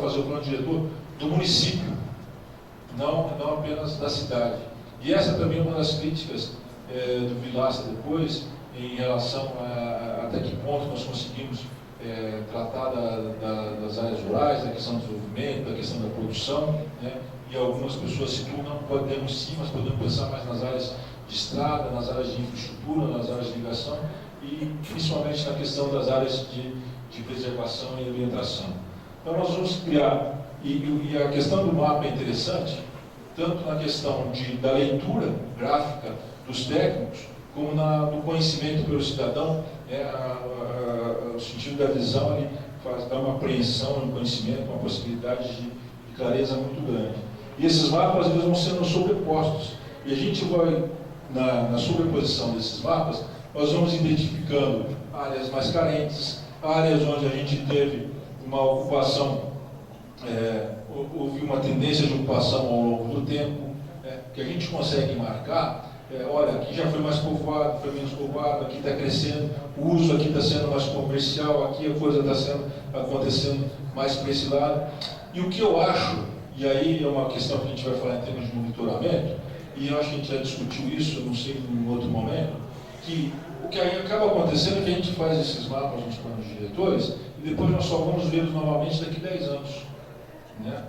fazer o plano diretor do município, não apenas da cidade. E essa também é uma das críticas do Vilaça depois, em relação a até que ponto nós conseguimos tratar das áreas rurais, da questão do desenvolvimento, da questão da produção, né? E algumas pessoas situam, não podemos sim, mas podemos pensar mais nas áreas de estrada, nas áreas de infraestrutura, nas áreas de ligação e principalmente na questão das áreas de preservação e ambientação. Então nós vamos criar, e a questão do mapa é interessante, tanto na questão da leitura gráfica dos técnicos, como do conhecimento pelo cidadão, o sentido da visão ele dá uma apreensão no conhecimento, uma possibilidade de clareza muito grande. E esses mapas eles vão sendo sobrepostos, e a gente vai, na sobreposição desses mapas, nós vamos identificando áreas mais carentes, áreas onde a gente teve uma ocupação, houve uma tendência de ocupação ao longo do tempo, que a gente consegue marcar, olha, aqui já foi mais povoado, foi menos povoado, aqui está crescendo, o uso aqui está sendo mais comercial, aqui a coisa está acontecendo mais para esse lado. E o que eu acho, e aí é uma questão que a gente vai falar em termos de monitoramento, e eu acho que a gente já discutiu isso, não sei, em outro momento, que o que aí acaba acontecendo é que a gente faz esses mapas nos planos diretores e depois nós só vamos vê-los novamente daqui a 10 anos. Né?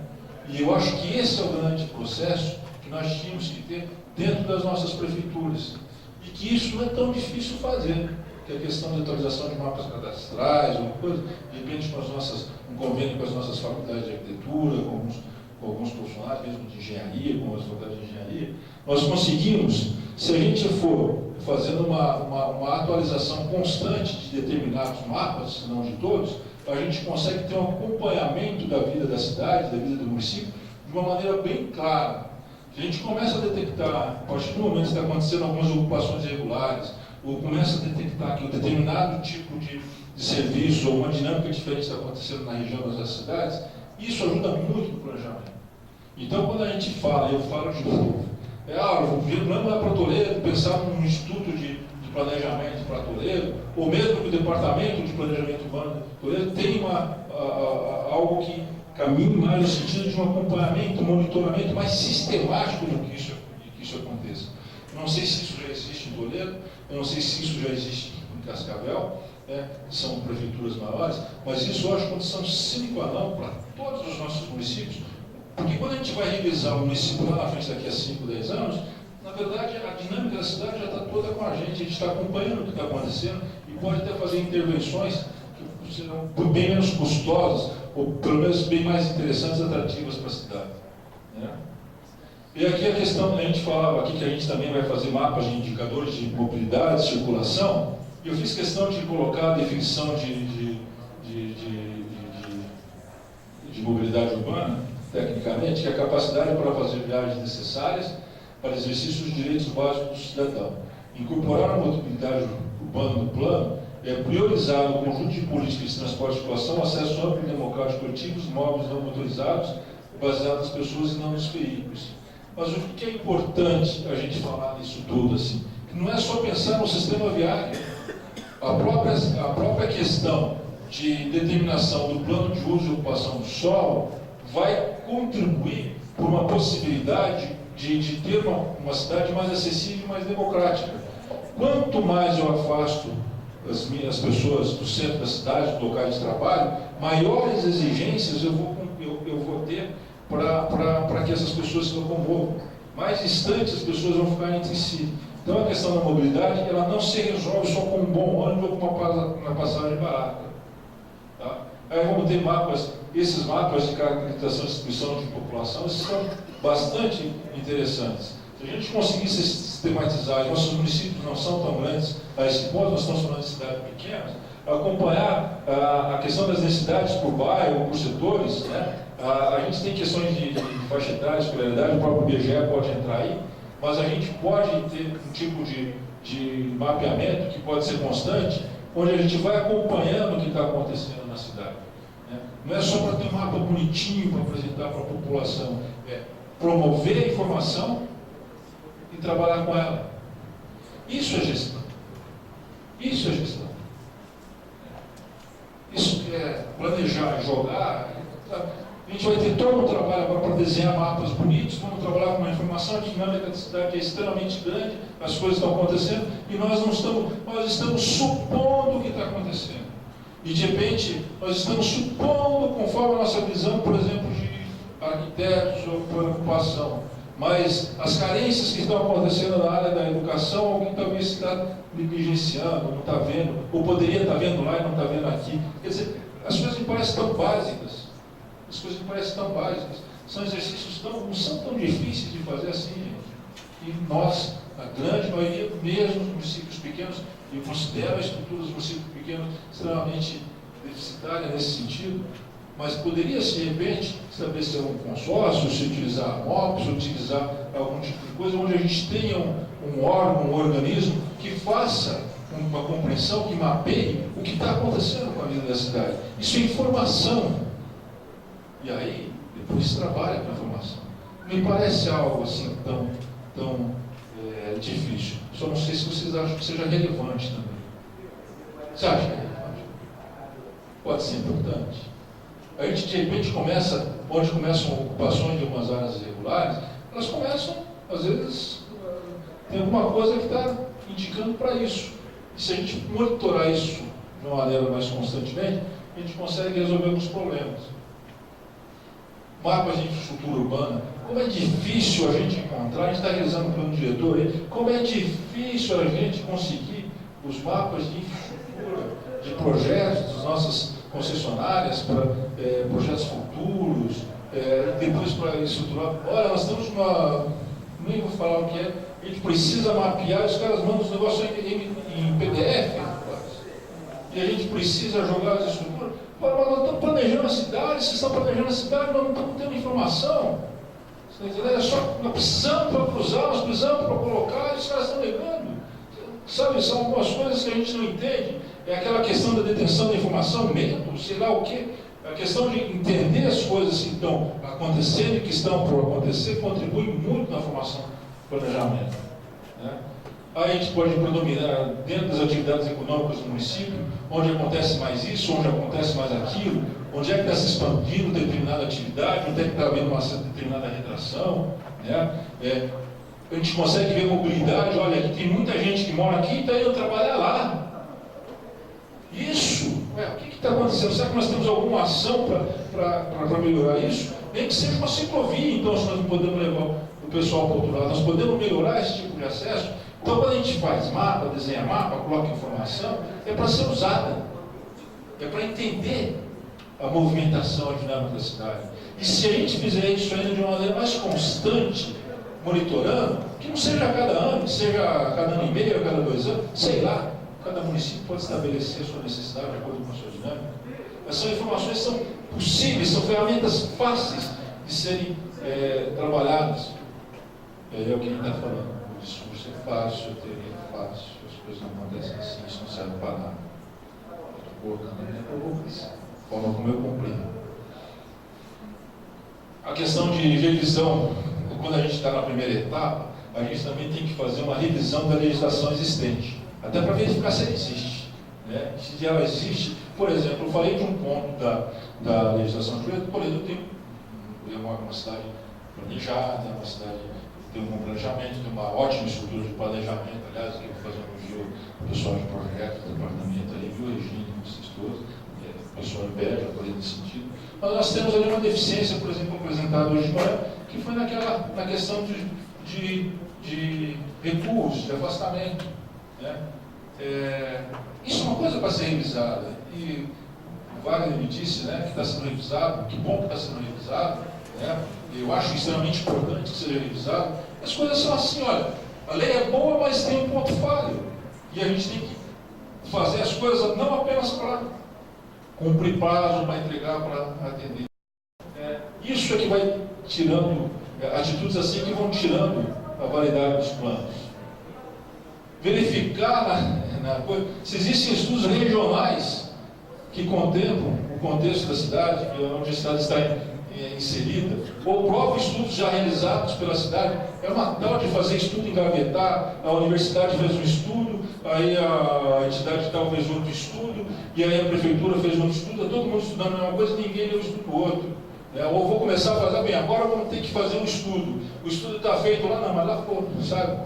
E eu acho que esse é o grande processo que nós tínhamos que ter dentro das nossas prefeituras. E que isso não é tão difícil fazer, que a questão de atualização de mapas cadastrais, uma coisa, de repente um convênio com as nossas faculdades de arquitetura, com alguns profissionais mesmo de engenharia, com as faculdades de engenharia, nós conseguimos, se a gente for fazendo uma atualização constante de determinados mapas, se não de todos, a gente consegue ter um acompanhamento da vida da cidade, da vida do município, de uma maneira bem clara. A gente começa a detectar, a partir do momento que está acontecendo algumas ocupações irregulares, ou começa a detectar que um determinado tipo de serviço ou uma dinâmica diferente está acontecendo na região das cidades, isso ajuda muito no planejamento. Então, quando a gente fala, eu falo de novo, vamos lá para Toledo, pensar num instituto de planejamento para Toledo, ou mesmo que o departamento de planejamento urbano de Toledo tem algo que caminhe mais no sentido de um acompanhamento, um monitoramento mais sistemático do que isso aconteça. Eu não sei se isso já existe em Toledo, eu não sei se isso já existe em Cascavel, que são prefeituras maiores, mas isso eu acho condição sine qua non para todos os nossos municípios, porque quando a gente vai revisar o município lá na frente daqui a 5, 10 anos, na verdade a dinâmica da cidade já está toda com a gente está acompanhando o que está acontecendo e pode até fazer intervenções que serão bem menos custosas, ou pelo menos bem mais interessantes e atrativas para a cidade. Né? E aqui a questão, a gente falava aqui que a gente também vai fazer mapas de indicadores de mobilidade, circulação, e eu fiz questão de colocar a definição de mobilidade urbana, tecnicamente, que é a capacidade para fazer viagens necessárias para exercício dos direitos básicos do cidadão. Incorporar a mobilidade urbana no plano é priorizar no conjunto de políticas de transporte e circulação acesso amplo e democrático de coletivos, móveis não motorizados, baseados nas pessoas e não nos veículos. Mas o que é importante a gente falar nisso tudo, assim, que não é só pensar no sistema viário. A própria questão de determinação do plano de uso e ocupação do solo vai contribuir por uma possibilidade de ter uma cidade mais acessível e mais democrática. Quanto mais eu afasto as pessoas do centro da cidade, do local de trabalho, maiores exigências eu vou ter para que essas pessoas se locomovam. Mais distantes as pessoas vão ficar entre si. Então a questão da mobilidade ela não se resolve só com um bom ônibus ou com uma passagem barata. Tá? Aí vamos ter mapas, esses mapas de caracterização e distribuição de população, esses são bastante interessantes. Se a gente conseguir sistematizar, e nossos municípios não são tão grandes a esse ponto, nós estamos falando de cidades pequenas, acompanhar a questão das necessidades por bairro ou por setores, né? A gente tem questões de faixa etária, escolaridade, o próprio IBGE pode entrar aí, mas a gente pode ter um tipo de mapeamento que pode ser constante, onde a gente vai acompanhando o que está acontecendo na cidade. Né? Não é só para ter um mapa bonitinho para apresentar para a população, é promover a informação e trabalhar com ela. Isso é gestão. Isso é gestão. Isso é planejar, jogar. gente vai ter todo um trabalho agora para desenhar mapas bonitos, vamos trabalhar com uma informação, a dinâmica da cidade é extremamente grande, as coisas estão acontecendo, e nós estamos supondo o que está acontecendo. E de repente, nós estamos supondo, conforme a nossa visão, por exemplo, de arquitetos ou por ocupação, mas as carências que estão acontecendo na área da educação, alguém talvez está negligenciando, não está vendo, ou poderia estar vendo lá e não está vendo aqui. Quer dizer, as coisas me parecem tão básicas. As coisas me parecem tão básicas. São exercícios não são tão difíceis de fazer assim, gente. E nós, a grande maioria, mesmo os municípios pequenos, eu considero a estrutura dos municípios pequenos extremamente deficitária nesse sentido, mas poderia-se, de repente, estabelecer um consórcio, se utilizar a MOPS, utilizar algum tipo de coisa, onde a gente tenha um órgão, um organismo que faça uma compreensão, que mapeie o que está acontecendo com a vida da cidade. Isso é informação. E aí, depois trabalha com a informação. Me parece algo assim tão difícil. Só não sei se vocês acham que seja relevante também. Você acha que é relevante? Pode ser importante. A gente, de repente, onde começam ocupações de algumas áreas irregulares, elas começam, às vezes, tem alguma coisa que está indicando para isso. E se a gente monitorar isso de uma maneira mais constantemente, a gente consegue resolver alguns problemas. Mapas de infraestrutura urbana, como é difícil a gente encontrar, a gente está realizando um plano diretor aí, como é difícil a gente conseguir os mapas de infraestrutura, de projetos das nossas concessionárias, para projetos futuros, depois para estruturar. Olha, nós temos nem vou falar o que é, a gente precisa mapear, os caras mandam os negócios em PDF, e a gente precisa jogar as estruturas. Mas nós estamos planejando a cidade, vocês estão planejando a cidade, nós não estamos tendo informação. É só, nós precisamos para cruzar, nós precisamos para colocar, e os caras estão negando. Sabe, são algumas coisas que a gente não entende. É aquela questão da detenção da informação, medo, sei lá o quê. A questão de entender as coisas que estão acontecendo e que estão por acontecer contribui muito na formação do planejamento. Né? Aí a gente pode predominar dentro das atividades econômicas do município, onde acontece mais isso, onde acontece mais aquilo, onde é que está se expandindo determinada atividade, onde é que está havendo uma determinada retração. Né? A gente consegue ver mobilidade, olha, aqui tem muita gente que mora aqui e está indo trabalhar lá. Isso, o que está acontecendo? Será que nós temos alguma ação para melhorar isso? Nem que seja uma ciclovia, então, se nós não podemos levar o pessoal para o outro lado, nós podemos melhorar esse tipo de acesso. Então, quando a gente faz mapa, desenha mapa, coloca informação, é para ser usada, é para entender a movimentação, a dinâmica da cidade. E se a gente fizer isso ainda de uma maneira mais constante, monitorando, que não seja a cada ano, que seja a cada ano e meio, a cada 2 anos, sei lá, cada município pode estabelecer a sua necessidade de acordo com a sua dinâmica. Essas informações são possíveis, são ferramentas fáceis de serem trabalhadas. É o que a gente está falando. O discurso é fácil, a teoria é fácil, as coisas não acontecem assim, isso não serve para nada. Estou colocando a minha provocação, a forma como eu compreendo. A questão de revisão, quando a gente está na primeira etapa, a gente também tem que fazer uma revisão da legislação existente, até para verificar se ela existe. Né? Se ela existe, por exemplo, eu falei de um ponto da legislação de Toledo, eu moro numa cidade planejada, uma cidade que tem um bom planejamento, tem uma ótima estrutura de planejamento, aliás, eu vou fazer um elogio ao pessoal de projetos, do departamento ali, viu, Regina, vocês todos, o pessoal inveja por nesse sentido. Mas nós temos ali uma deficiência, por exemplo, apresentada hoje de manhã, que foi na questão de recursos, de afastamento. Né? Isso é uma coisa para ser revisada. E o Wagner me disse, né, que está sendo revisado, que bom que está sendo revisado. Né? Eu acho extremamente importante que seja revisado. As coisas são assim, olha, a lei é boa, mas tem um ponto falho. E a gente tem que fazer as coisas não apenas para cumprir prazo, para entregar, para atender. Isso é que vai tirando, atitudes assim que vão tirando a validade dos planos. Verificar se existem estudos regionais que contemplam o contexto da cidade, onde a cidade está inserida, ou próprios estudos já realizados pela cidade. É uma tal de fazer estudo, engavetar, a universidade fez um estudo, aí a entidade tal fez outro estudo, e aí a prefeitura fez outro estudo, todo mundo estudando a mesma coisa, ninguém leu o estudo do outro. Ou vou começar a fazer, bem, agora vamos ter que fazer um estudo. O estudo está feito lá, não, mas lá ficou, sabe?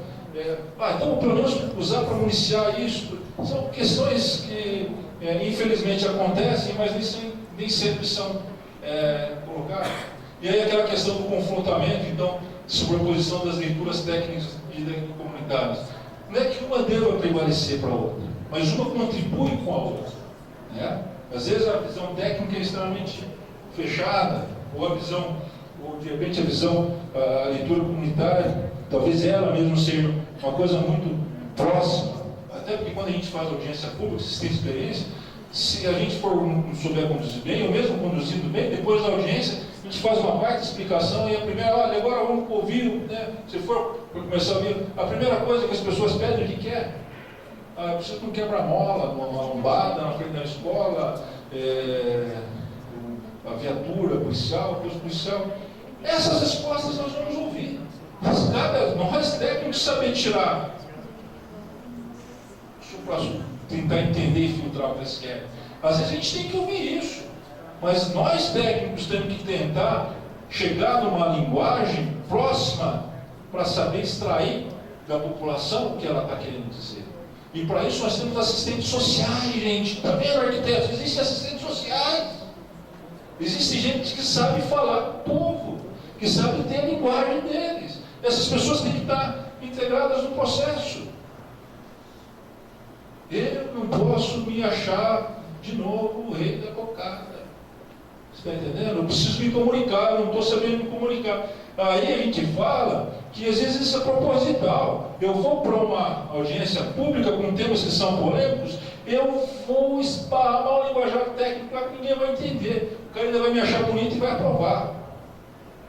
Então, pelo menos usar para municiar isso. São questões que, infelizmente, acontecem, mas nem sempre são colocadas. E aí aquela questão do confrontamento, então, sobreposição das leituras técnicas e comunitárias. Não é que uma deva prevalecer para a outra, mas uma contribui com a outra. Né? Às vezes a visão técnica é extremamente fechada, ou de repente a leitura comunitária, talvez ela mesmo seja uma coisa muito próxima. Até porque quando a gente faz audiência pública, vocês têm experiência, se a gente não souber conduzir bem, ou mesmo conduzindo bem, depois da audiência, a gente faz uma baita explicação e a primeira, olha, agora vamos ouvir, né? Se for para começar a ouvir, a primeira coisa que as pessoas pedem, o que quer? Precisa de um quebra-mola, uma lombada na frente da escola, a viatura policial, coisa policial. Essas respostas nós vamos ouvir. Mas nós técnicos saber tirar, para tentar entender e filtrar o que eles querem. Às vezes a gente tem que ouvir isso. Mas nós técnicos temos que tentar chegar numa linguagem próxima para saber extrair da população o que ela está querendo dizer. E para isso nós temos assistentes sociais, gente. Está vendo, arquitetos? Existem assistentes sociais. Existe gente que sabe falar com o povo, que sabe ter a linguagem deles. Essas pessoas têm que estar integradas no processo. Eu não posso me achar de novo o rei da cocada. Você está entendendo? Eu preciso me comunicar, eu não estou sabendo me comunicar. Aí a gente fala que às vezes isso é proposital. Eu vou para uma audiência pública com temas que são polêmicos, eu vou esparramar o linguajar técnico lá que ninguém vai entender. O cara ainda vai me achar bonito e vai aprovar.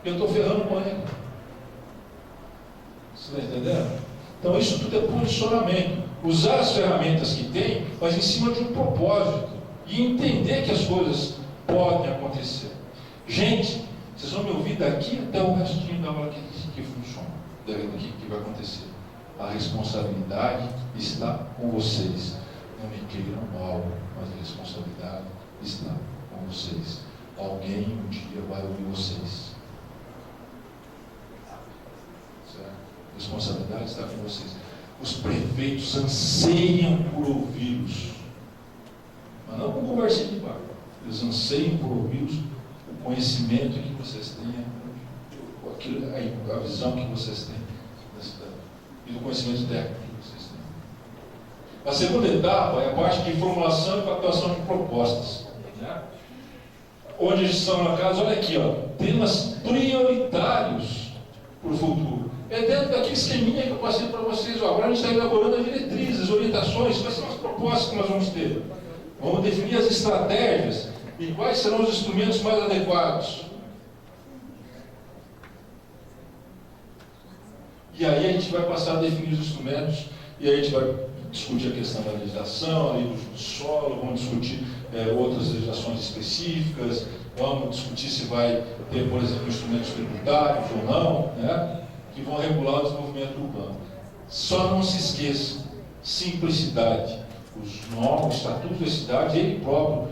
Eu estou ferrando com ele. Você está entendendo? Então isso tudo é posicionamento. Usar as ferramentas que tem, mas em cima de um propósito. E entender que as coisas podem acontecer. Gente, vocês vão me ouvir daqui até o restinho da aula que funciona, que vai acontecer. A responsabilidade está com vocês. Não me queiram mal, mas a responsabilidade está com vocês. Alguém um dia vai ouvir vocês. Certo? A responsabilidade está com vocês. Os prefeitos anseiam por ouvi-los. Mas não com conversinha de bar. Eles anseiam por ouvi-los, o conhecimento que vocês têm, a visão que vocês têm da cidade, e do conhecimento técnico que vocês têm. A segunda etapa é a parte de formulação e captação de propostas. Né? Onde estão na casa, olha aqui, temas prioritários para o futuro. É dentro daquele esqueminha que eu passei para vocês. Agora a gente está elaborando as diretrizes, orientações, quais são as propostas que nós vamos ter. Vamos definir as estratégias e quais serão os instrumentos mais adequados. E aí a gente vai passar a definir os instrumentos e aí a gente vai discutir a questão da legislação, a lei do uso do solo, vamos discutir outras legislações específicas, vamos discutir se vai ter, por exemplo, instrumentos tributários ou não, né, que vão regular o desenvolvimento urbano. Só não se esqueça, simplicidade. O estatuto da cidade, ele próprio,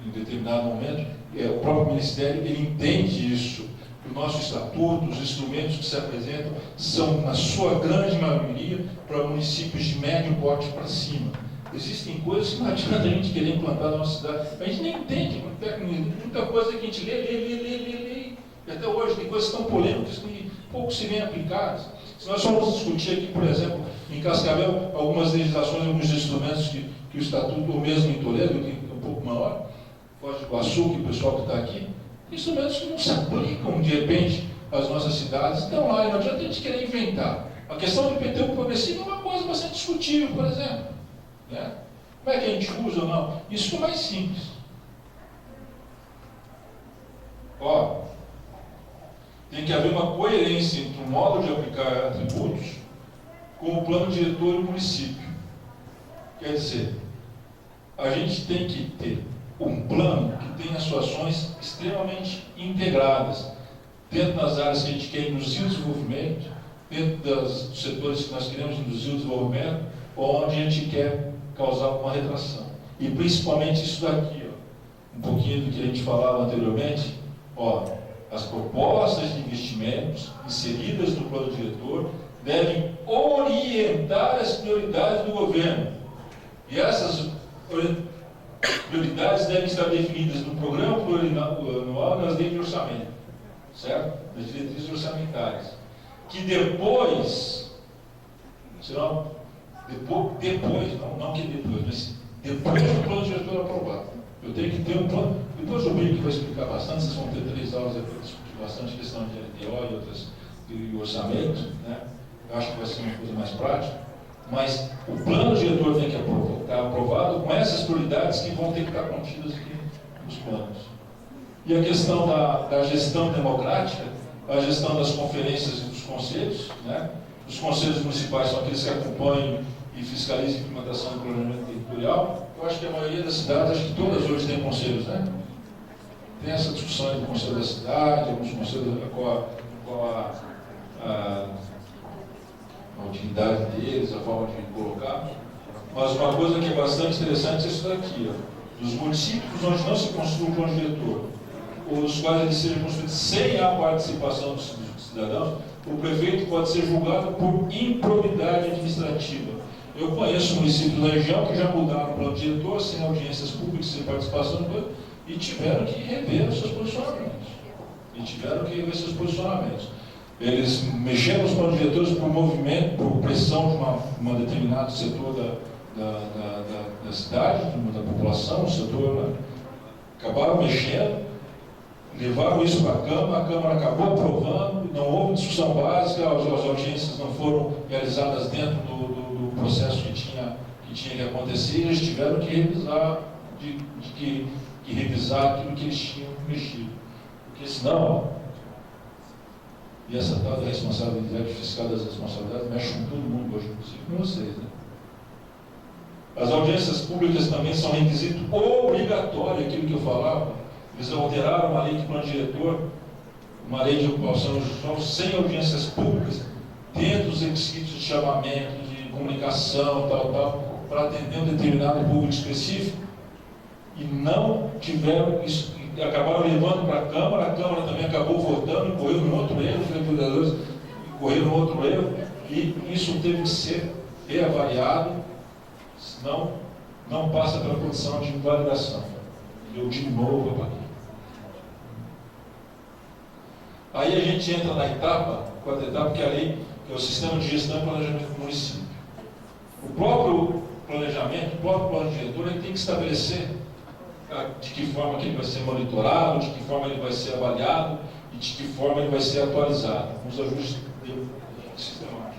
em determinado momento, o próprio Ministério, ele entende isso. O nosso estatuto, os instrumentos que se apresentam, são, na sua grande maioria, para municípios de médio porte para cima. Existem coisas que não adianta a gente querer implantar na nossa cidade. A gente nem entende, muita coisa que a gente lê. E até hoje tem coisas tão polêmicas que pouco se vêm aplicadas. Se nós formos discutir aqui, por exemplo, em Cascavel, algumas legislações, alguns instrumentos que o Estatuto, ou mesmo em Toledo, que é um pouco maior, Foz do Iguaçu, que o pessoal que está aqui, instrumentos que não se aplicam, de repente, às nossas cidades, estão lá, e não adianta a gente querer inventar. A questão do IPTU progressivo é uma coisa bastante discutível, por exemplo. Né? Como é que a gente usa ou não? Isso é mais simples. Tem que haver uma coerência entre o modo de aplicar atributos com o plano diretor do município. Quer dizer, a gente tem que ter um plano que tenha suas ações extremamente integradas, dentro das áreas que a gente quer induzir o desenvolvimento, dentro dos setores que nós queremos induzir o desenvolvimento, ou onde a gente quer causar uma retração. E principalmente isso daqui, um pouquinho do que a gente falava anteriormente, as propostas de investimentos inseridas no plano diretor devem orientar as prioridades do governo. E essas prioridades devem estar definidas no programa plurianual e nas leis de orçamento, certo? Nas diretrizes orçamentárias. Que depois, serão, não que depois, mas depois do plano diretor aprovado. Eu tenho que ter um plano. Depois o Bico vai explicar bastante, vocês vão ter 3 aulas para discutir bastante questão de LDO e outras, e orçamento, né? Eu acho que vai ser uma coisa mais prática. Mas o plano diretor tem que estar aprovado com essas prioridades que vão ter que estar contidas aqui nos planos. E a questão da gestão democrática, a gestão das conferências e dos conselhos, né? Os conselhos municipais são aqueles que acompanham e fiscalizam a implementação do planejamento territorial. Eu acho que a maioria das cidades, acho que todas hoje têm conselhos, né? Tem essa discussão do conselho da cidade, alguns conselhos, qual a utilidade deles, a forma de colocar. Mas uma coisa que é bastante interessante é isso daqui, dos municípios onde não se construi um plano diretor, os quais eles sejam construídos sem a participação dos cidadãos, o prefeito pode ser julgado por improbidade administrativa. Eu conheço municípios da região que já mudaram o plano diretor sem audiências públicas, sem participação do plano, e tiveram que rever os seus posicionamentos. Eles mexeram nos planos diretores por movimento, por pressão de uma determinado setor da cidade, da população, o setor, né? Acabaram mexendo, levaram isso para a Câmara acabou aprovando, não houve discussão básica, as audiências não foram realizadas dentro do processo que tinha que acontecer, e eles tiveram que revisar, revisar aquilo que eles tinham mexido. Porque senão, e essa tal da responsabilidade fiscal das responsabilidades mexe com todo mundo hoje, inclusive com vocês, né? As audiências públicas também são requisito obrigatório, aquilo que eu falava. Eles alteraram uma lei de plano diretor, uma lei de ocupação judicial, sem audiências públicas, dentro dos requisitos de chamamento, de comunicação, para atender um determinado público específico, e não tiveram isso, acabaram levando para a Câmara também acabou votando, e correu no outro erro, os vereadores correram no outro erro, e isso teve que ser reavaliado, senão não passa pela condição de invalidação. Eu de novo para aqui. Aí a gente entra na quarta etapa, que é a lei, que é o sistema de gestão e planejamento do município. O próprio planejamento, o próprio plano diretor, ele tem que estabelecer de que forma que ele vai ser monitorado, de que forma ele vai ser avaliado e de que forma ele vai ser atualizado, com os ajustes sistemáticos.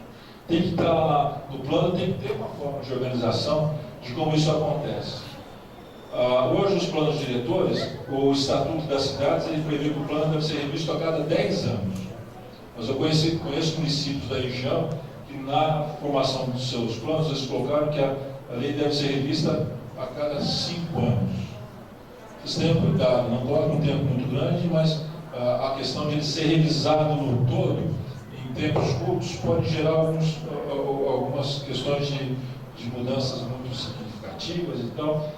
Tem que estar lá no plano, tem que ter uma forma de organização de como isso acontece. Hoje, os planos diretores, o Estatuto das Cidades, ele prevê que o plano deve ser revisto a cada 10 anos. Mas eu conheço municípios da região que, na formação dos seus planos, eles colocaram que a lei deve ser revista a cada 5 anos. Vocês tenham cuidado, não coloque um tempo muito grande, mas a questão de ele ser revisado no todo, em tempos curtos, pode gerar algumas questões de mudanças muito significativas e tal.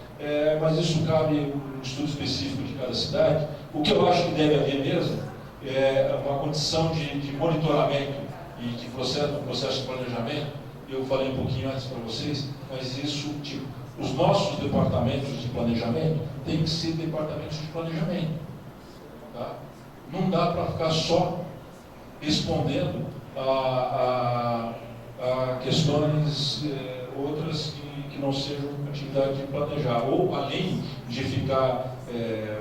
Mas isso cabe um estudo específico de cada cidade. O que eu acho que deve haver mesmo é uma condição de monitoramento e de processo de planejamento. Eu falei um pouquinho antes para vocês, mas isso, os nossos departamentos de planejamento têm que ser departamentos de planejamento. Tá? Não dá para ficar só respondendo a questões outras que não sejam atividade de planejar, ou além de ficar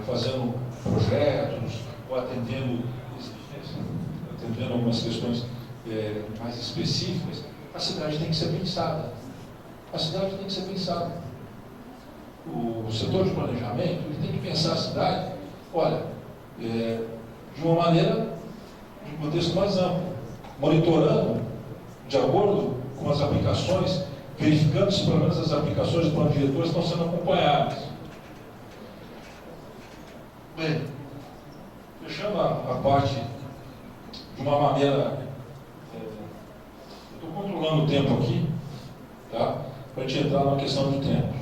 fazendo projetos ou atendendo algumas questões mais específicas. A cidade tem que ser pensada. O setor de planejamento ele tem que pensar a cidade, olha, de uma maneira, de um contexto mais amplo, monitorando de acordo com as aplicações, verificando se pelo menos as aplicações do plano diretor estão sendo acompanhadas. Bem, fechando a parte de uma maneira, eu estou controlando o tempo aqui, tá? Para a gente entrar na questão do tempo.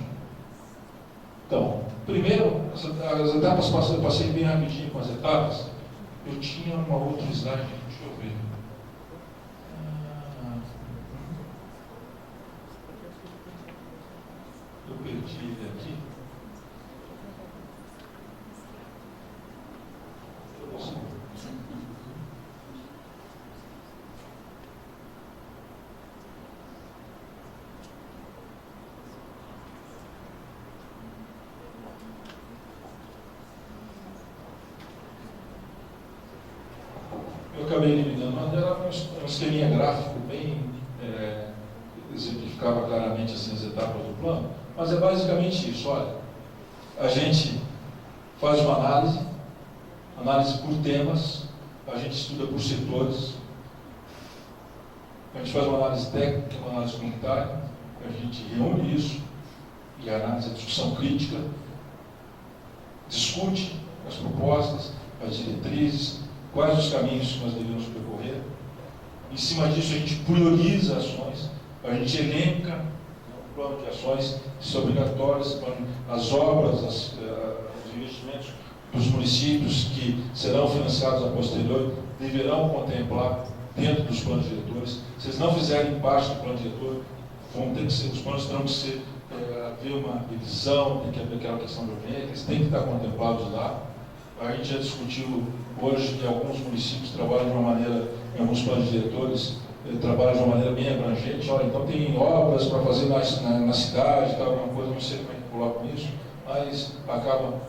Então, Primeiro, as etapas eu passei bem rapidinho com as etapas. Eu tinha uma outra slide, deixa eu ver. Eu perdi ele aqui. Eu posso. Eu acabei eliminando, mas era um esqueminha gráfico bem exemplificava claramente assim, as etapas do plano, mas é basicamente isso. Olha, a gente faz uma análise por temas, a gente estuda por setores, a gente faz uma análise técnica, uma análise comunitária, a gente reúne isso e análise, a discussão crítica, discute as propostas, as diretrizes, quais os caminhos que nós devemos percorrer. Em cima disso, a gente prioriza ações, a gente elenca o plano de ações, se obrigatórias, as obras, os investimentos dos municípios que serão financiados a posteriori, deverão contemplar dentro dos planos diretores. Se eles não fizerem parte do plano diretor, os planos terão que ser, haver uma revisão, tem que haver aquela questão de urgência, eles têm que estar contemplados lá. A gente já discutiu hoje que alguns municípios trabalham de uma maneira, em alguns planos diretores, trabalham de uma maneira bem abrangente. Olha, então tem obras para fazer na cidade, tal, alguma coisa, não sei como é que colocam isso, mas acabam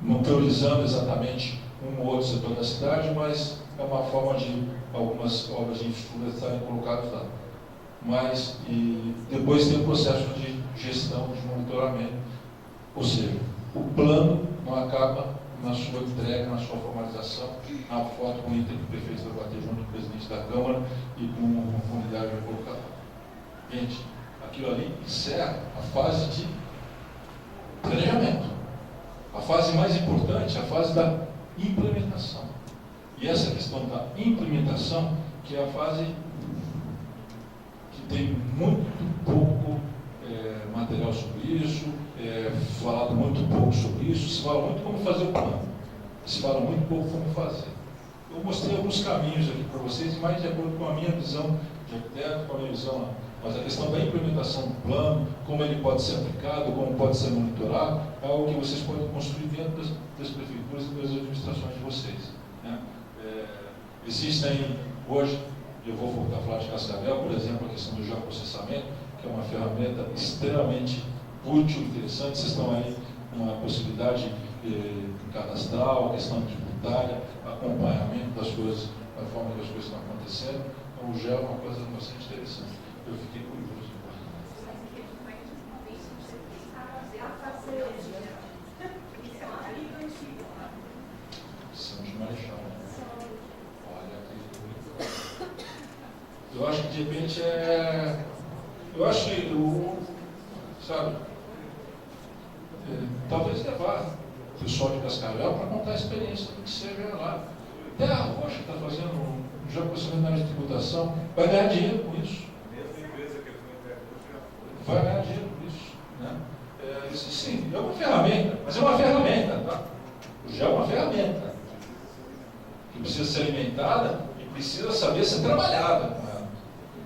não priorizando exatamente um ou outro setor da cidade, mas é uma forma de algumas obras de infraestrutura estarem colocadas lá. Mas, e depois tem o processo de gestão, de monitoramento, ou seja, o plano não acaba na sua entrega, na sua formalização, na foto bonita que o prefeito vai bater junto com o presidente da Câmara e com uma comunidade vai colocar lá. Gente, aquilo ali encerra a fase de planejamento. A fase mais importante é a fase da implementação. E essa questão da implementação, que é a fase que tem muito pouco material sobre isso, falado muito pouco sobre isso, se fala muito como fazer o plano, se fala muito pouco como fazer. Eu mostrei alguns caminhos aqui para vocês, mais de acordo com a minha visão de arquiteto, com a minha visão lá. Mas a questão da implementação do plano, como ele pode ser aplicado, como pode ser monitorado, é algo que vocês podem construir dentro das prefeituras e das administrações de vocês. Né? Existem, hoje, eu vou voltar a falar de Cascavel, por exemplo, a questão do geoprocessamento, que é uma ferramenta extremamente útil, interessante. Vocês estão aí com uma possibilidade cadastral, questão tributária, acompanhamento das coisas, da forma que as coisas estão acontecendo. Então, o GEO é uma coisa bastante interessante. Eu fiquei curioso. São de Marechal. Olha que... Eu acho que de repente eu acho que sabe, talvez levar o pessoal de Cascavel para contar a experiência do que seja lá. Até a Rocha está fazendo um geoprocessamento na área de tributação, vai ganhar dinheiro com isso. Vai ganhar dinheiro com isso. Né? Isso sim, é uma ferramenta, mas é uma ferramenta. Tá? O GEO é uma ferramenta que precisa ser alimentada e precisa saber ser trabalhada.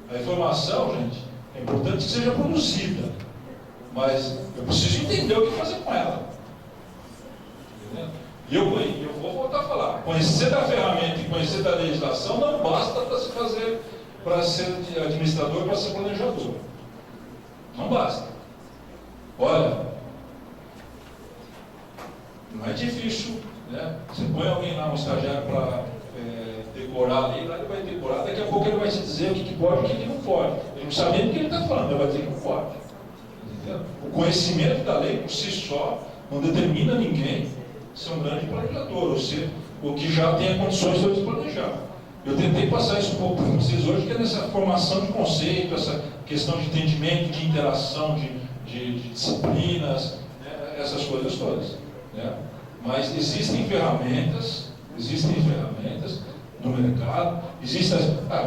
A informação, gente, é importante que seja produzida, mas eu preciso entender o que fazer com ela. E eu vou voltar a falar, conhecer da ferramenta e conhecer da legislação não basta para ser administrador, para ser planejador. Não basta. Olha, não é difícil, né? Você põe alguém lá, um estagiário, para decorar ali, lá ele vai decorar, daqui a pouco ele vai te dizer o que pode e o que não pode. Ele não sabe nem do que ele está falando, ele vai dizer que não pode. Entendeu? O conhecimento da lei por si só não determina ninguém ser um grande planejador, ou ser o que já tenha condições de planejar. Eu tentei passar isso um pouco para vocês hoje, que é nessa formação de conceito, essa questão de entendimento, de interação, de disciplinas, né, essas coisas todas. Né? Mas existem ferramentas no mercado,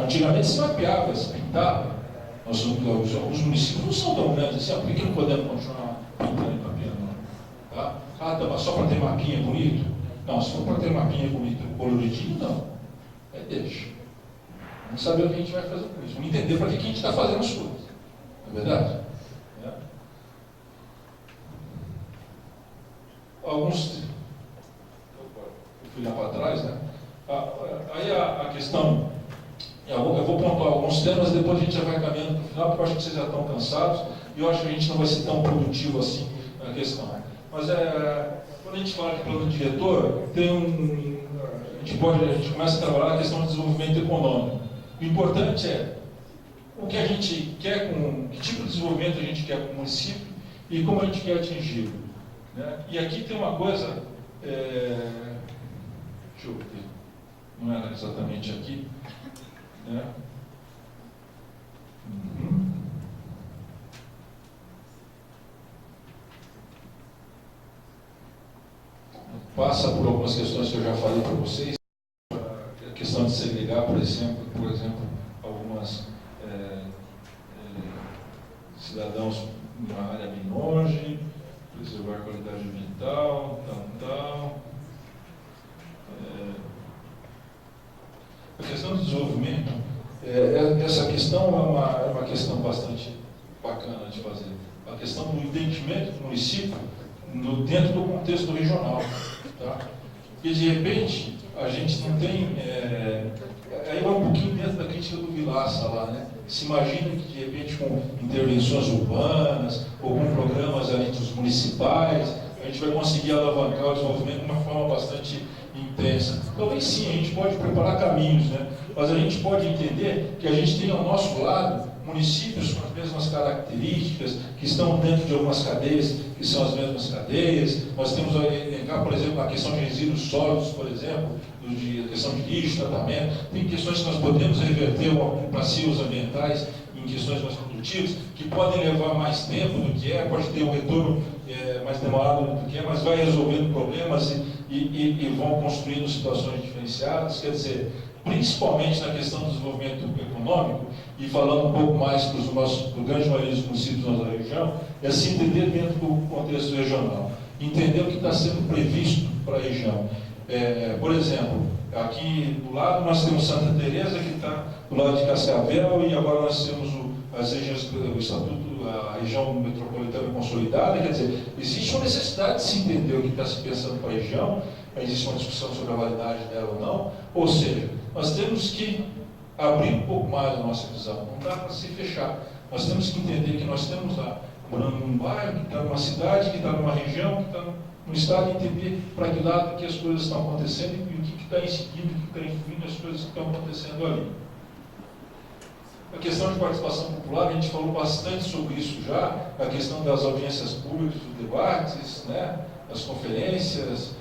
antigamente se mapeava, se pintava. Alguns municípios não são tão grandes assim, por que não podemos continuar pintando e mapeando? Ah, tá, mas só para ter mapinha bonito? Não, se for para ter mapinha bonito, coloridinho, não. Deixa. Vamos saber o que a gente vai fazer com isso. Vamos entender para que a gente está fazendo as coisas. Não é verdade? Alguns... Eu fui lá para trás, né? Aí a questão... Eu vou pontuar alguns temas, depois a gente já vai caminhando para o final, porque eu acho que vocês já estão cansados, e eu acho que a gente não vai ser tão produtivo assim na questão. Mas quando a gente fala de plano diretor, a gente começa a trabalhar a questão do desenvolvimento econômico. O importante é o que a gente quer que tipo de desenvolvimento a gente quer com o município e como a gente quer atingir. Né? E aqui tem uma coisa, deixa eu ver, não era exatamente aqui, né? Passa por algumas questões que eu já falei para vocês, a questão de segregar, por exemplo algumas cidadãos numa área bem longe, preservar a qualidade ambiental, tal. A questão do desenvolvimento, essa questão é uma questão bastante bacana de fazer. A questão do entendimento do município dentro do contexto regional. Tá? E de repente, a gente não tem... aí vai um pouquinho dentro da crítica do Vilaça lá, né? Se imagina que de repente com intervenções urbanas, ou com programas ali dos municipais, a gente vai conseguir alavancar o desenvolvimento de uma forma bastante intensa. Talvez sim, a gente pode preparar caminhos, né? Mas a gente pode entender que a gente tem ao nosso lado municípios com as mesmas características, que estão dentro de algumas cadeias, que são as mesmas cadeias. Nós temos a elencar, por exemplo, a questão de resíduos sólidos, por exemplo, a questão de lixo, tratamento. Tem questões que nós podemos reverter passivos ambientais em questões mais produtivas, que podem levar mais tempo do que pode ter um retorno mais demorado do que mas vai resolvendo problemas e vão construindo situações diferenciadas. Quer dizer, principalmente na questão do desenvolvimento econômico, e falando um pouco mais para o grande maioria dos municípios da nossa região, é se entender dentro do contexto regional, entender o que está sendo previsto para a região. Por exemplo, aqui do lado nós temos Santa Teresa, que está do lado de Cascavel, e agora nós temos as regiões, o Estatuto, a região metropolitana consolidada. Quer dizer, existe uma necessidade de se entender o que está se pensando para a região, existe uma discussão sobre a validade dela ou não, ou seja, nós temos que abrir um pouco mais a nossa visão, não dá para se fechar. Nós temos que entender que nós temos lá, morando num bairro, que está numa cidade, que está numa região, que está num estado, e entender para que lado que as coisas estão acontecendo e o que está incidindo, o que está influindo as coisas que estão acontecendo ali. A questão de participação popular, a gente falou bastante sobre isso já, a questão das audiências públicas, dos debates, né, das conferências.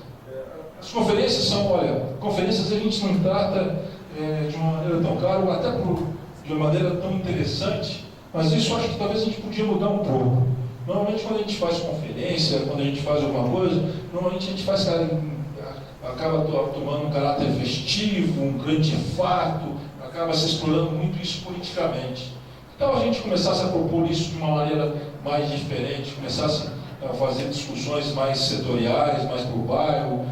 As conferências são, conferências a gente não trata de uma maneira tão clara, ou até de uma maneira tão interessante, mas isso eu acho que talvez a gente podia mudar um pouco. Normalmente quando a gente faz conferência, quando a gente faz alguma coisa, normalmente a gente faz, acaba tomando um caráter festivo, um grande fato, acaba se explorando muito isso politicamente. Então a gente começasse a propor isso de uma maneira mais diferente, começasse a fazer discussões mais setoriais, mais para o bairro,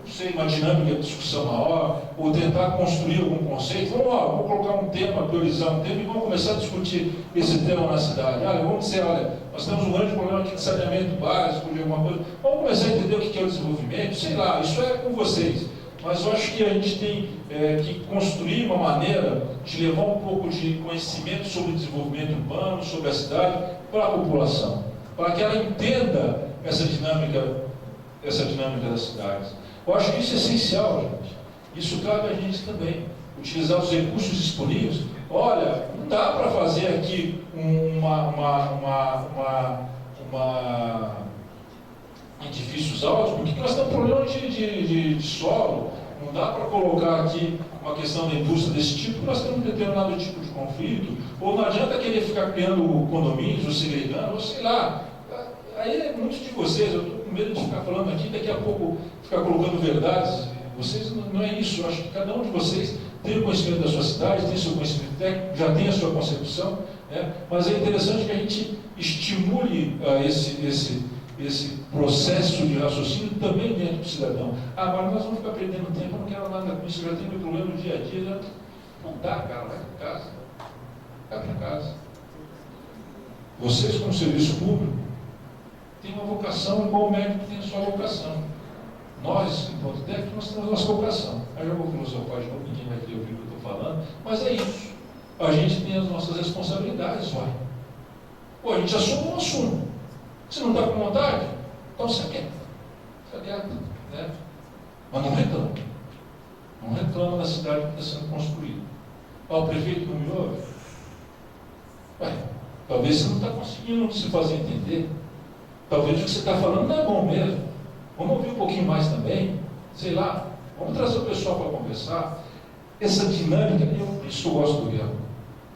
não sei, uma dinâmica de discussão maior, ou tentar construir algum conceito. Vamos colocar um tema, priorizar um tema e vamos começar a discutir esse tema na cidade. Vamos dizer, nós temos um grande problema aqui de saneamento básico, de alguma coisa. Vamos começar a entender o que é o desenvolvimento, sei lá, isso é com vocês. Mas eu acho que a gente tem que construir uma maneira de levar um pouco de conhecimento sobre o desenvolvimento urbano, sobre a cidade, para a população, para que ela entenda essa dinâmica das cidades. Eu acho que isso é essencial, gente. Isso cabe a gente também, utilizar os recursos disponíveis. Olha, não dá para fazer aqui edifícios altos, porque nós temos problema de solo. Não dá para colocar aqui uma questão da indústria desse tipo, porque nós temos um determinado tipo de conflito. Ou não adianta querer ficar criando condomínios, ou segregando, ou sei lá. Aí é muitos de vocês, eu estou com medo de ficar falando aqui, daqui a pouco ficar colocando verdades. Vocês, não é isso. Eu acho que cada um de vocês tem o conhecimento da sua cidade, tem o seu conhecimento técnico, já tem a sua concepção, né? Mas é interessante que a gente estimule esse processo de raciocínio também dentro do cidadão. Ah, mas nós vamos ficar perdendo tempo, eu não quero nada com isso, eu já tenho meu problema no dia a dia. Já... Não dá, cara, vai para casa. Vai para casa. Vocês, como serviço público, têm uma vocação igual o médico tem a sua vocação. Nós, enquanto técnicos, nós temos a nossa vocação. Aí eu vou filosofar de novo, ninguém vai ter ouvido o que eu estou falando, mas é isso. A gente tem as nossas responsabilidades, vai. Pô, a gente assume ou assume. Se não está com vontade, então você quer. Fica quieto, né? Mas não reclama. Não reclama da cidade que está sendo construída. Ah, o prefeito não me ouve? Ué, talvez você não está conseguindo se fazer entender. Talvez o que você está falando não é bom mesmo. Vamos ouvir um pouquinho mais também. Sei lá, vamos trazer o pessoal para conversar. Essa dinâmica, por isso eu gosto do Guilherme,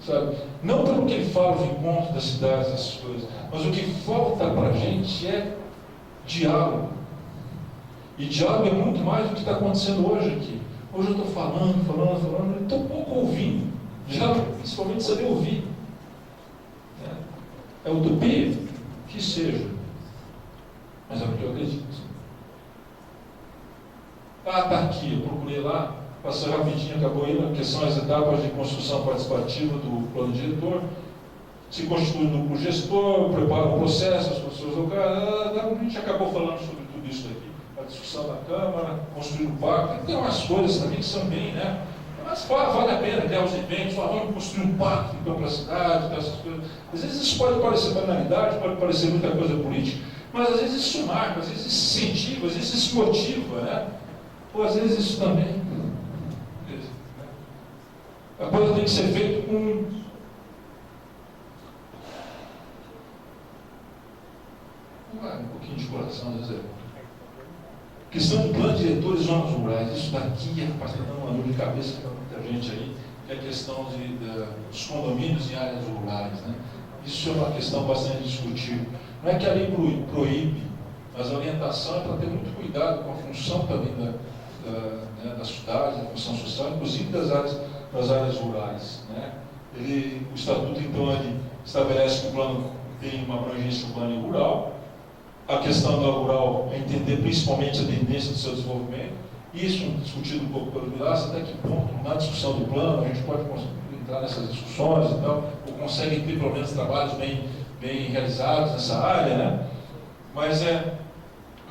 sabe? Não pelo que ele fala, o encontro das cidades, essas coisas, mas o que falta para a gente é diálogo. E diálogo é muito mais do que está acontecendo hoje aqui. Hoje eu estou falando, eu estou pouco ouvindo. Diálogo, principalmente saber ouvir. É utopia? Que seja. Mas é o que eu acredito. Ah, está aqui, eu procurei lá, passei rapidinho, acabou aí, que são as etapas de construção participativa do plano diretor, se constitui um núcleo gestor, prepara o processo, as pessoas locais, a gente acabou falando sobre tudo isso aqui, a discussão na Câmara, construir o pacto, tem umas coisas também que são bem, né? Mas vale a pena criar os eventos, vamos construir um pacto então para a cidade, essas coisas. Às vezes isso pode parecer banalidade, pode parecer muita coisa política, mas às vezes isso marca, às vezes isso incentiva, às vezes isso motiva, né? Ou às vezes isso também. A coisa tem que ser feita com um pouquinho de coração, às vezes é. Questão de plano diretor e zonas rurais. Isso daqui, rapaz, está dando uma dor de cabeça para muita gente aí, que é a questão dos condomínios em áreas rurais, né? Isso é uma questão bastante discutível. Não é que a lei proíbe, mas a orientação é para ter muito cuidado com a função também da cidade, da função social, inclusive das áreas rurais, né? O estatuto, então, ele estabelece que o plano tem uma abrangência urbana e rural. A questão da rural é entender principalmente a tendência do seu desenvolvimento. Isso discutido um pouco pelo Vilaça, até que ponto, na discussão do plano, a gente pode entrar nessas discussões e tal, ou consegue ter, pelo menos, trabalhos bem realizados nessa área, né? Mas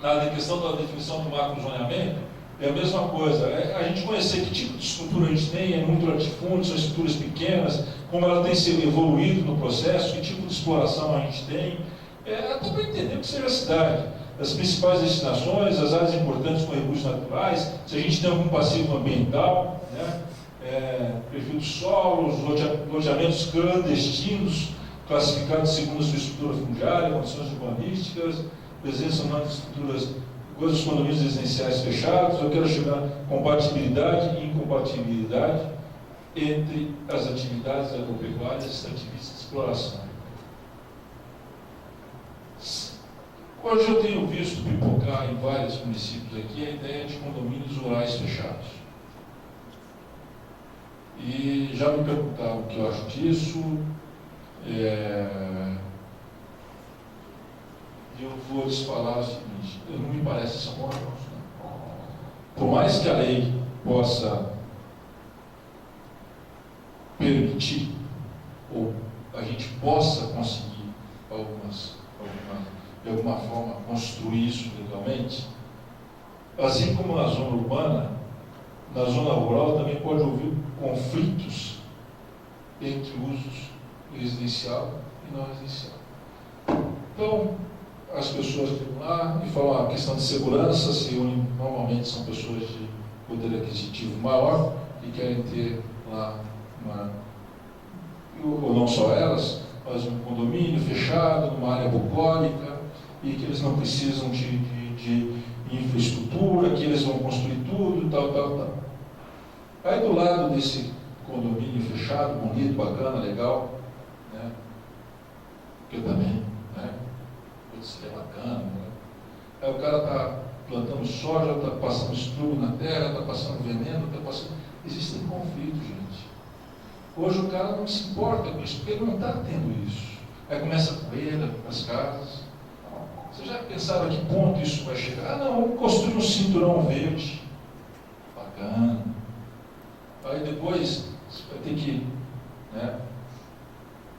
na questão da definição do macrozoneamento, é a mesma coisa, a gente conhecer que tipo de estrutura a gente tem, é muito latifúndio, são estruturas pequenas, como ela tem se evoluído no processo, que tipo de exploração a gente tem, até para entender o que seja a cidade, as principais destinações, as áreas importantes com recursos naturais, se a gente tem algum passivo ambiental, né? Perfil do solo, os loteamentos clandestinos, classificados segundo a sua estrutura fundiária, condições urbanísticas, presença ou não de estruturas, coisas dos condomínios residenciais fechados. Eu quero chegar a compatibilidade e incompatibilidade entre as atividades agropecuárias e extrativistas de exploração. Hoje eu tenho visto pipocar em vários municípios aqui a ideia de condomínios rurais fechados. E já me perguntaram o que eu acho disso. Eu vou lhes falar o seguinte: não me parece essa boa não. Por mais que a lei possa permitir, ou a gente possa conseguir de alguma forma construir isso legalmente, assim como na zona urbana, na zona rural também pode haver conflitos entre usos residencial e não residencial. Então, as pessoas que vão lá e falam a questão de segurança, se unem, normalmente são pessoas de poder aquisitivo maior, que querem ter lá ou não só elas, mas um condomínio fechado, numa área bucólica, e que eles não precisam de infraestrutura, que eles vão construir tudo, tal. Aí do lado desse condomínio fechado, bonito, bacana, legal, né? Que eu também, né? Isso é bacana, né? Aí o cara está plantando soja, está passando estrume na terra, está passando veneno, está passando... Existem conflitos, gente. Hoje o cara não se importa com isso, porque ele não está tendo isso. Aí começa a poeira nas casas, Você já pensava a que ponto isso vai chegar? Ah, não, vamos construir um cinturão verde. Bacana. Aí depois você vai ter que, né,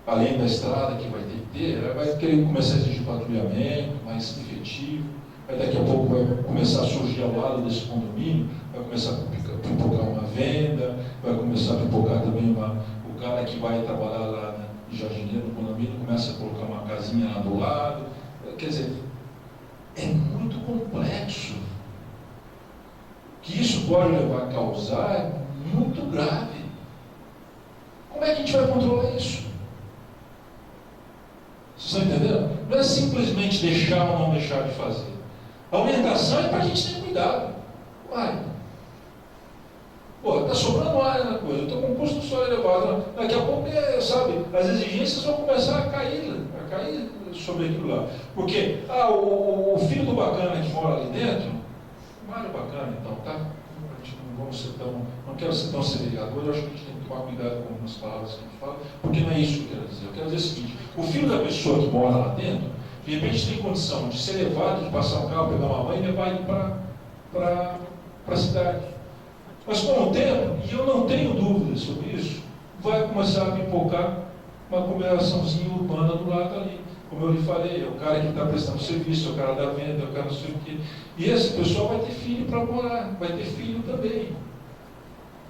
além da estrada que vai ter que ter, vai querer começar a exigir patrulhamento mais efetivo. Aí daqui a pouco vai começar a surgir ao lado desse condomínio, vai começar a pipocar uma venda, vai começar a pipocar também o cara que vai trabalhar lá em Jardineiro, no condomínio, começa a colocar uma casinha lá do lado. Quer dizer, é muito complexo. O que isso pode levar a causar é muito grave. Como é que a gente vai controlar isso? Vocês estão entendendo? Não é simplesmente deixar ou não deixar de fazer. A orientação é para a gente ter cuidado. Uai, pô, está sobrando área na coisa, eu estou com um custo só elevado. Daqui a pouco, sabe, as exigências vão começar a cair sobre aquilo lá. Porque, o filho do bacana que mora ali dentro, Mário bacana então, tá? A gente não quero ser tão segregador, eu acho que a gente tem que tomar cuidado com algumas palavras que a gente fala, porque não é isso que eu quero dizer. Eu quero dizer o seguinte: o filho da pessoa que mora lá dentro, de repente tem condição de ser levado, de passar um carro, pegar uma mãe e levar ele para a cidade. Mas com o tempo, e eu não tenho dúvidas sobre isso, vai começar a pipocar uma aglomeraçãozinha urbana do lado ali. Como eu lhe falei, é o cara que está prestando serviço, é o cara da venda, é o cara não sei o quê. E esse pessoal vai ter filho para morar, vai ter filho também.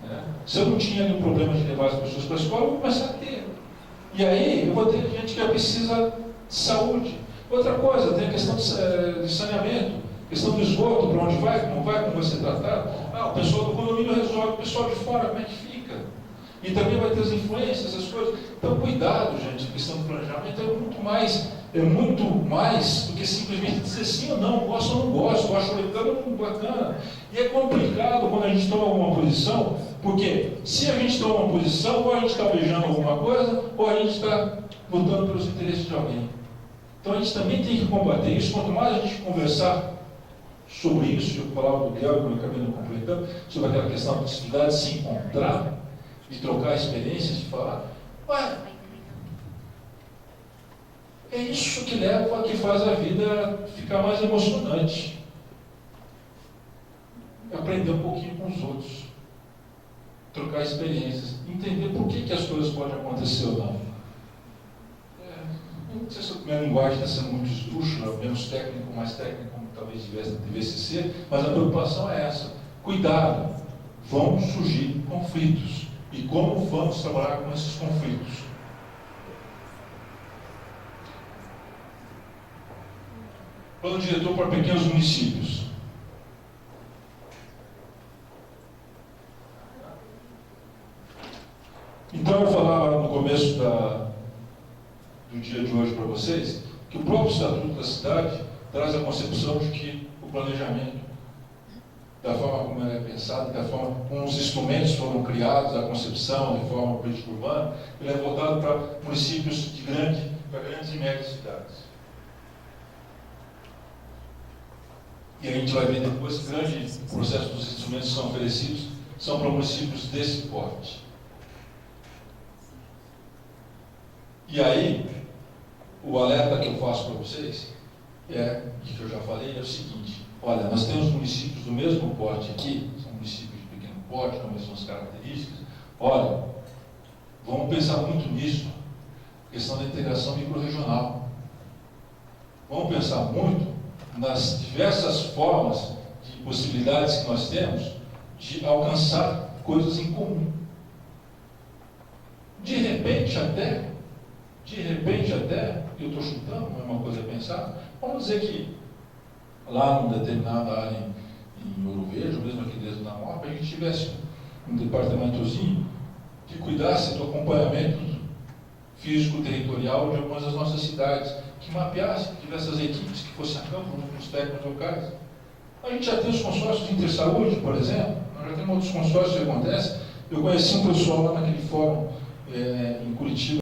Né? Se eu não tinha nenhum problema de levar as pessoas para a escola, eu vou começar a ter. E aí eu vou ter gente que precisa de saúde. Outra coisa, tem a questão de saneamento, questão do esgoto, para onde vai, como vai ser tratado. O pessoal do condomínio resolve, o pessoal de fora, como é que fica? E também vai ter as influências, essas coisas. Então, cuidado, gente, a questão do planejamento é muito mais do que simplesmente dizer sim ou não, gosto ou não gosto, acho legal ou não bacana. E é complicado quando a gente toma alguma posição, porque se a gente toma uma posição, ou a gente está beijando alguma coisa, ou a gente está lutando pelos interesses de alguém. Então, a gente também tem que combater isso. Quanto mais a gente conversar sobre isso, eu falava do Guilherme, que eu acabei não completando, sobre aquela questão da possibilidade de se encontrar, de trocar experiências, de falar, é isso que leva, que faz a vida ficar mais emocionante. Aprender um pouquinho com os outros, trocar experiências, entender por que as coisas podem acontecer ou não. Não sei se a minha linguagem está sendo muito esdrúxula, menos técnico, mais técnico, como talvez devesse ser, mas a preocupação é essa. Cuidado, vão surgir conflitos. E como vamos trabalhar com esses conflitos? Plano diretor para pequenos municípios. Então eu falava no começo do dia de hoje para vocês, que o próprio Estatuto da Cidade traz a concepção de que o planejamento, da forma como ele é pensado, da forma como os instrumentos foram criados, a concepção, a reforma política urbana, ele é voltado para municípios para grandes e médias cidades. E a gente vai ver depois que o grande processo dos instrumentos que são oferecidos são para municípios desse porte. E aí, o alerta que eu faço para vocês, que eu já falei, é o seguinte: olha, nós temos municípios do mesmo porte aqui, são municípios de pequeno porte, com as mesmas características. Olha, vamos pensar muito nisso, questão da integração microrregional. Vamos pensar muito nas diversas formas de possibilidades que nós temos de alcançar coisas em comum. De repente até, eu estou chutando, não é uma coisa a pensar, vamos dizer que lá numa determinada área em Ouro Verde, ou mesmo aqui dentro da Moca, a gente tivesse um departamentozinho que cuidasse do acompanhamento físico-territorial de algumas das nossas cidades, que mapeasse diversas equipes que fossem a campo, com os técnicos locais. A gente já tem os consórcios de intersaúde, por exemplo, nós já temos outros consórcios que acontecem. Eu conheci um pessoal lá naquele fórum em Curitiba,